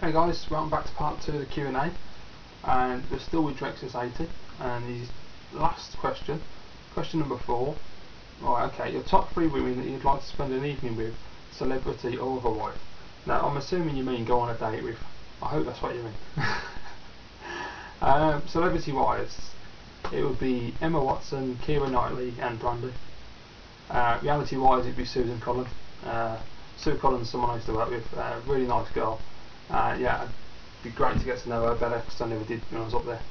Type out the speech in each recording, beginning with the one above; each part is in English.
Hey guys, welcome back to part 2 of the Q&A, and we're still with Drexus80, and his last question, question number 4. Right, okay, your top 3 women that you'd like to spend an evening with, celebrity or otherwise. Now, I'm assuming you mean go on a date with. I hope that's what you mean. Celebrity wise, it would be Emma Watson, Keira Knightley and Brandy. Reality wise, it'd be Susan Cullen. Sue Cullen's someone I used to work with, really nice girl. Yeah, it'd be great to get to know her better because I never did when I was up there.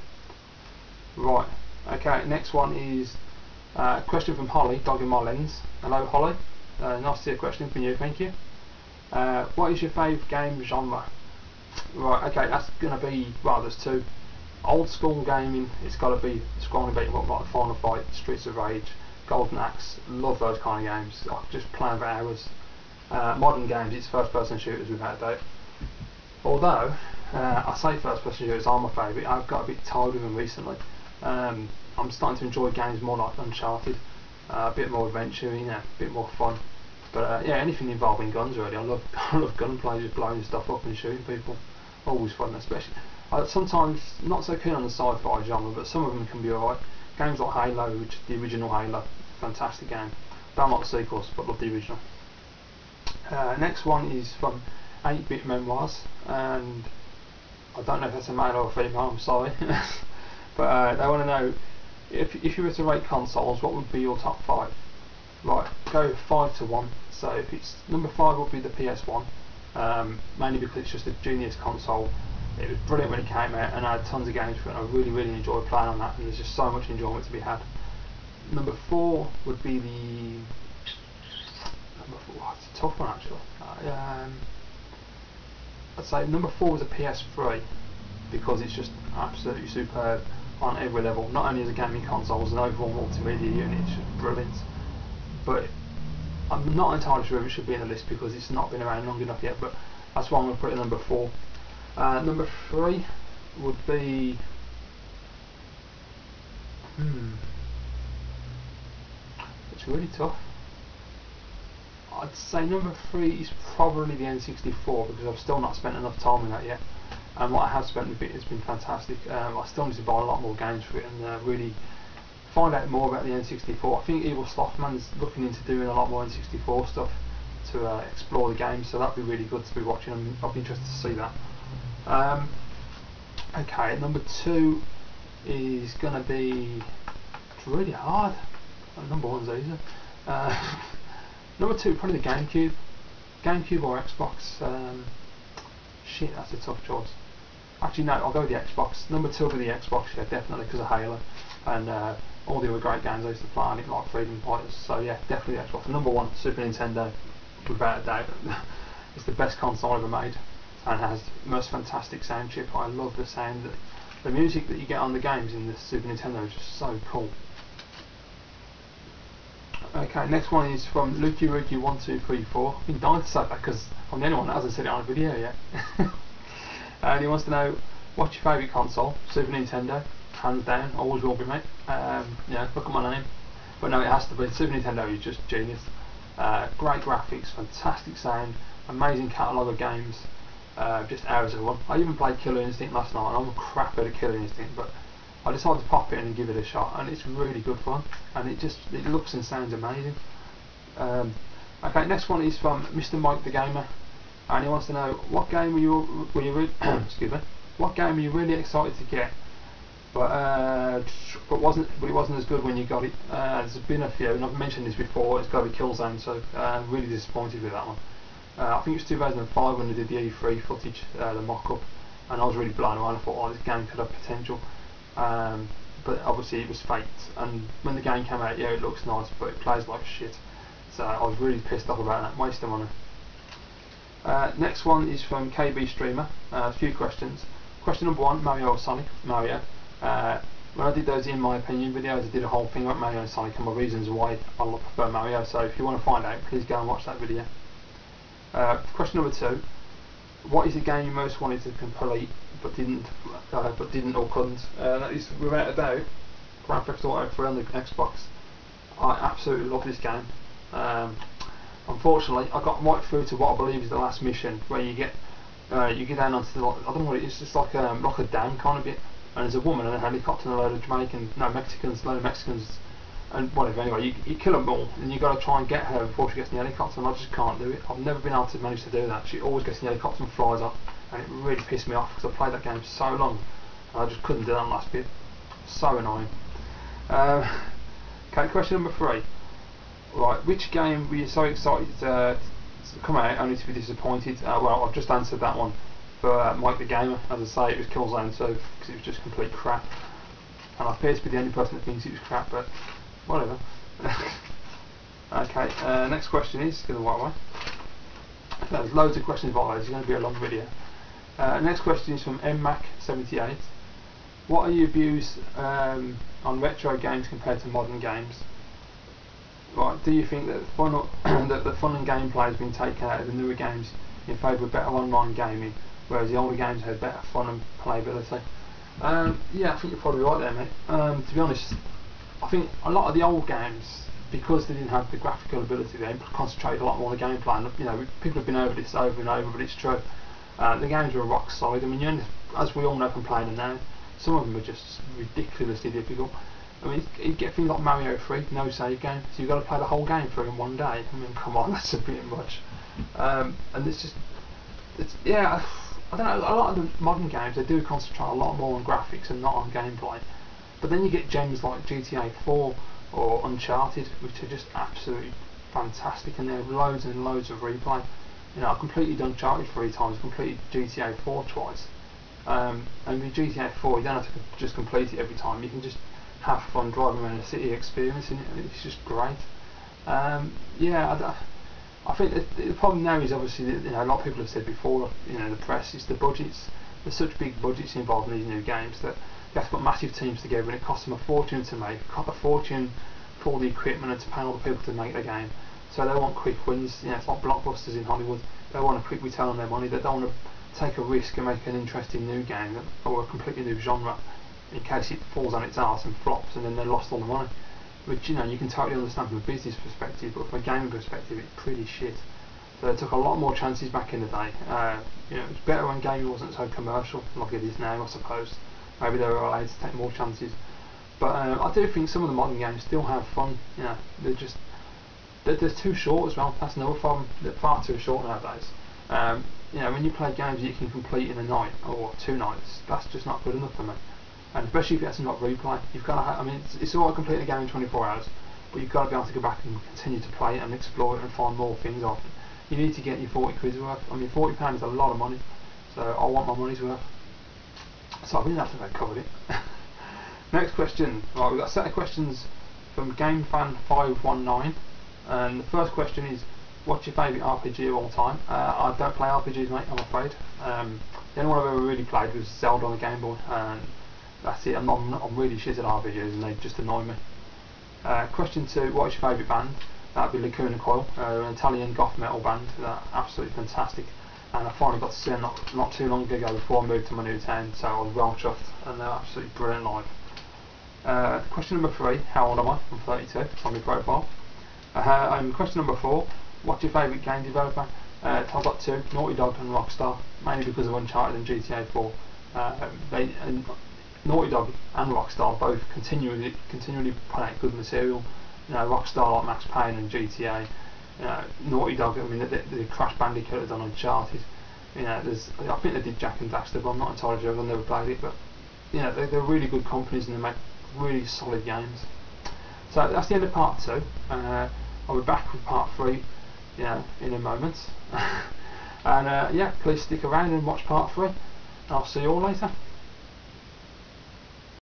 Right, okay, next one is a question from Holly, Dog in My Lens. Hello Holly, nice to see a question from you, thank you. What is your favourite game genre? Right, okay, that's going to be, well, there's two. Old school gaming, it's got to be scrolling beat 'em up like Final Fight, Streets of Rage, Golden Axe, love those kind of games, I just play them for hours. Modern games, it's first person shooters without a doubt. Although, I say first person shooters are my favourite, I've got a bit tired of them recently. I'm starting to enjoy games more like Uncharted, a bit more adventure, you know, a bit more fun. But yeah, anything involving guns really, I love gunplay, just blowing stuff up and shooting people. Always fun, especially. Sometimes not so keen on the sci-fi genre, but some of them can be alright. Games like Halo, which is the original Halo, fantastic game. Don't like the sequels, but love the original. Next one is from 8-Bit Memoirs, and I don't know if that's a male or a female, I'm sorry. But they want to know, if you were to rate consoles, what would be your top 5? Right, go 5 to 1, so if it's number 5 would be the PS1, mainly because it's just a genius console. It was brilliant when it came out and I had tons of games for it and I really enjoyed playing on that, and there's just so much enjoyment to be had. Number 4 would be the... it's a tough one actually. I'd say number 4 was a PS3 because it's just absolutely superb on every level. Not only as a gaming console, as an overall multimedia unit, it's just brilliant. But I'm not entirely sure if it should be in the list because it's not been around long enough yet, but that's why I'm going to put it at number 4. Number 3 would be... it's really tough. I'd say number 3 is probably the N64 because I've still not spent enough time in that yet, and what I have spent with it has been fantastic. I still need to buy a lot more games for it and really find out more about the N64. I think Evil Slothman's looking into doing a lot more N64 stuff to explore the game, so that'd be really good to be watching, and I'll be interested to see that. Okay, number 2 is going to be... it's really hard. Number 1's easy. Number 2, probably the GameCube or Xbox. Shit, that's a tough choice. Actually no, I'll go with the Xbox. Number 2 will be the Xbox, yeah, definitely, because of Halo and all the other great games I used to play on it, like Freedom Fighters. So yeah, definitely the Xbox. Number 1, Super Nintendo, without a doubt. It's the best console ever made and has the most fantastic sound chip. I love the sound, the music that you get on the games in the Super Nintendo is just so cool. Okay, next one is from LukiRuki1234. I've been dying to say that because I'm the only one that hasn't said it on a video yet. And he wants to know, what's your favourite console? Super Nintendo, hands down, always will be, mate. Yeah, look at my name. But no, it has to be. Super Nintendo is just genius. Great graphics, fantastic sound, amazing catalogue of games, just hours of fun. I even played Killer Instinct last night, and I'm crap at Killer Instinct, but I decided to pop it in and give it a shot, and it's really good fun, and it looks and sounds amazing. Okay, next one is from Mr. Mike the Gamer, and he wants to know, what game were you excuse me, what game were you really excited to get, but it wasn't as good when you got it? There's been a few, and I've mentioned this before. It's got to be Killzone, so really disappointed with that one. I think it was 2005 when they did the E3 footage, the mock-up, and I was really blown away. I thought, oh, this game could have potential. But obviously it was faked, and when the game came out, yeah, it looks nice, but it plays like shit. So I was really pissed off about that, waste of money. Next one is from KB Streamer. A few questions. Question number 1, Mario or Sonic? Mario. When I did those in my opinion videos, I did a whole thing about Mario and Sonic and my reasons why I prefer Mario, so if you want to find out, please go and watch that video. Question number 2, what is the game you most wanted to complete but didn't or couldn't? That is without a doubt Grand Theft Auto 3 on the Xbox. I absolutely love this game. Unfortunately I got right through to what I believe is the last mission, where you get you get down onto the, I don't know what it is, just like a dam kind of bit, and there's a woman and a helicopter and a load of Mexicans, a load of Mexicans, and whatever. Anyway, you kill them all, and you got to try and get her before she gets in the helicopter, and I just can't do it. I've never been able to manage to do that. She always gets in the helicopter and flies off, and it really pissed me off because I played that game so long, and I just couldn't do that last bit. So annoying. Okay, question number 3. Right, which game were you so excited to come out only to be disappointed? Well, I've just answered that one for Mike the Gamer. As I say, it was Killzone 2 because it was just complete crap, and I appear to be the only person that thinks it was crap, but whatever. Okay, next question is going the right way. There's loads of questions about this. It's going to be a long video. Next question is from MMac78. What are your views on retro games compared to modern games? Right, do you think that the fun, that the fun and gameplay has been taken out of the newer games in favour of better online gaming, whereas the older games had better fun and playability? Yeah, I think you're probably right there, mate. To be honest, I think a lot of the old games, because they didn't have the graphical ability, they concentrated a lot more on the gameplay. And, you know, people have been over this over and over, but it's true. The games were rock solid. I mean, as we all know from playing them now, some of them are just ridiculously difficult. I mean, you get things like Mario 3, no save game, so you've got to play the whole game through in one day. I mean, come on, that's a bit much. And yeah, I don't know, a lot of the modern games, they do concentrate a lot more on graphics and not on gameplay. But then you get gems like GTA 4 or Uncharted, which are just absolutely fantastic, and they have loads and loads of replay. You know, I've completed Uncharted 3 times, completed GTA 4 twice. And with GTA 4, you don't have to just complete it every time. You can just have fun driving around the city, experiencing it, and it's just great. Yeah, I think the problem now is obviously that, you know, a lot of people have said before, you know, the press, is the budgets. There's such big budgets involved in these new games that you have to put massive teams together, and it costs them a fortune to make, a fortune for all the equipment and to pay all the people to make the game. So they want quick wins. You know, it's like blockbusters in Hollywood. They want a quick return on their money. They don't want to take a risk and make an interesting new game or a completely new genre in case it falls on its arse and flops, and then they lost all the money. Which, you know, you can totally understand from a business perspective, but from a gaming perspective, it's pretty shit. So they took a lot more chances back in the day. You know, it was better when gaming wasn't so commercial like it is now, I suppose. Maybe they were allowed to take more chances. But I do think some of the modern games still have fun. You know, they're too short as well. That's another problem. They're far too short nowadays. You know, when you play games that you can complete in a night or 2 nights, that's just not good enough for me. And especially if it hasn't got replay, you've got to have, I mean, it's alright completing a game in 24 hours, but you've got to be able to go back and continue to play it and explore it and find more things after. You need to get your 40 quid worth. I mean, £40 is a lot of money, so I want my money's worth. So I think that's about covered it. Next question. Right, we've got a set of questions from GameFan519, and the first question is, what's your favourite RPG of all time? I don't play RPGs, mate, I'm afraid. The only one I've ever really played was Zelda on the Game Boy, and that's it. I'm really shit at RPGs and they just annoy me. Question 2, what is your favourite band? That'd be Lacuna Coil, an Italian goth metal band. They're absolutely fantastic, and I finally got to see them not too long ago before I moved to my new town, so I was well chuffed, and they're absolutely brilliant live. Question number 3, how old am I? I'm 32, on my profile. Question number 4, what's your favourite game developer? I've got 2, Naughty Dog and Rockstar, mainly because of Uncharted and GTA 4. Naughty Dog and Rockstar both continually put out good material. You know, Rockstar like Max Payne and GTA. Naughty Dog, I mean, the Crash Bandicoot have done Uncharted. You know, I think they did Jak and Daxter, but I'm not entirely sure. I've never played it, but you know, they're really good companies and they make really solid games. So that's the end of part 2. I'll be back with part 3, you know, in a moment. And yeah, please stick around and watch part 3. I'll see you all later.